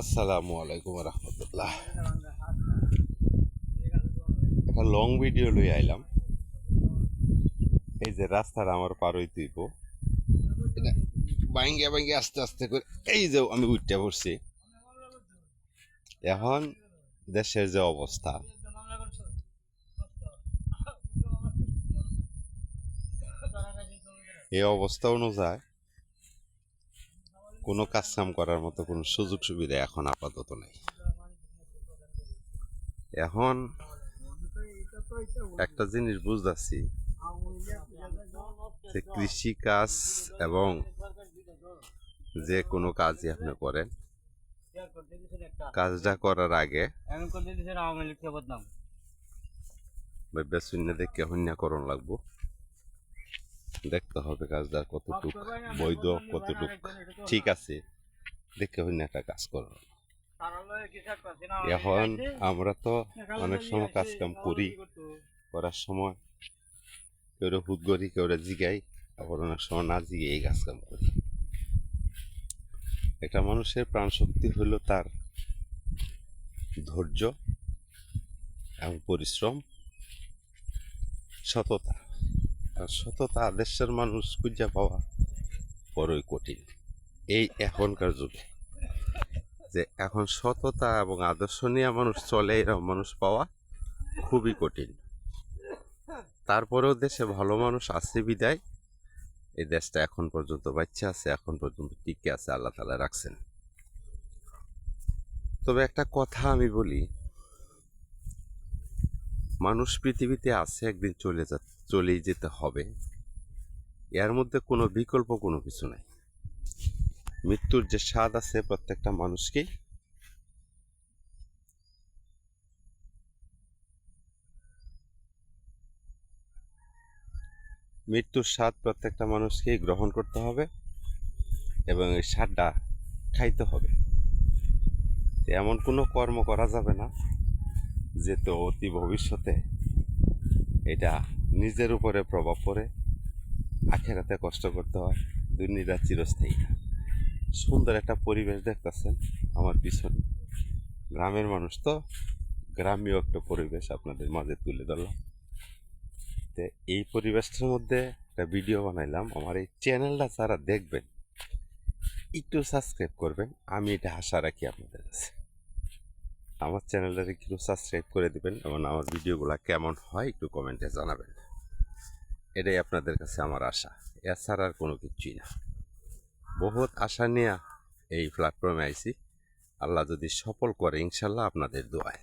আসসালামু আলাইকুম রহমতুল্লাহ। একটা লং ভিডিও লই আইলাম। এই যে রাস্তার আমার পার হইতেইব, এটা বাইঙ্গে বাইঙ্গে আস্তে আস্তে করে এই যে আমি উঠতে পড়ছি। এখন দেশের যে অবস্থা, এই অবস্থা অনুযায়ী কোনো কাজ কাম করার মতো কোনো সুযোগ সুবিধা এখন আপাতত নেই। এখন একটা জিনিস বুঝতেছি যে কৃষি কাজ এবং যে কোনো কাজই আপনি করেন, কাজটা করার আগে শূন্য দেখে হন্যাকরণ লাগবো, দেখতে হবে কাজটা কতটুক বৈধ, কতটুক ঠিক আছে, দেখে হইনা একটা কাজ করো। এখন আমরা তো অনেক সময় কাজ কাম করি, করার সময় কেউ হুদ করি, কেউ জিগাই, আবার অনেক সময় না জিগে এই কাজ কাম করি। একটা মানুষের প্রাণ শক্তি হইল তার ধৈর্য এবং পরিশ্রম, সততা। আর সততা দেশের মানুষ খুঁজে পাওয়া বড়ই কঠিন এই এখনকার যুগে। যে এখন সততা এবং আদর্শ নিয়ে মানুষ চলে, এরকম মানুষ পাওয়া খুবই কঠিন। তারপরেও দেশে ভালো মানুষ আছে বিদায় এই দেশটা এখন পর্যন্ত বাচ্চা আছে, এখন পর্যন্ত টিকে আছে, আল্লাহ তাআলা রাখছেন। তবে একটা কথা আমি বলি, মানুষ পৃথিবীতে আছে, একদিন চলেই যেতে হবে, এর মধ্যে কোনো বিকল্প কোনো কিছু নাই। মৃত্যুর যে স্বাদ আছে প্রত্যেকটা মানুষকেই মৃত্যুর স্বাদ প্রত্যেকটা মানুষকেই গ্রহণ করতে হবে এবং এই স্বাদটা খাইতে হবে। এমন কোনো কর্ম করা যাবে না যে তো অতি ভবিষ্যতে এটা নিজের উপরে প্রভাব পড়ে, আখেরাতে কষ্ট করতে হয়, দুনিয়াটা চিরস্থায়ী না। সুন্দর একটা পরিবেশ দেখতেছেন আমার পিছনে, গ্রামের মানুষ তো, গ্রামীয় একটা পরিবেশ আপনাদের মাঝে তুলে ধরলাম। তো এই পরিবেশটার মধ্যে একটা ভিডিও বানাইলাম। আমার এই চ্যানেলটা যারা দেখবেন একটু সাবস্ক্রাইব করবেন, আমি এটা আশা রাখি আপনাদের কাছে। আমার চ্যানেলটাকে একটু সাবস্ক্রাইব করে দিবেন এবং আমার ভিডিওগুলো কেমন হয় একটু কমেন্টে জানাবেন। এটাই আপনাদের কাছে আমার আশা, এছাড়া আর কোনো কিছুই না। বহুত আশা নিয়ে এই প্ল্যাটফর্মে আইছি, আল্লাহ যদি সফল করে ইনশাল্লাহ আপনাদের দোয়ায়।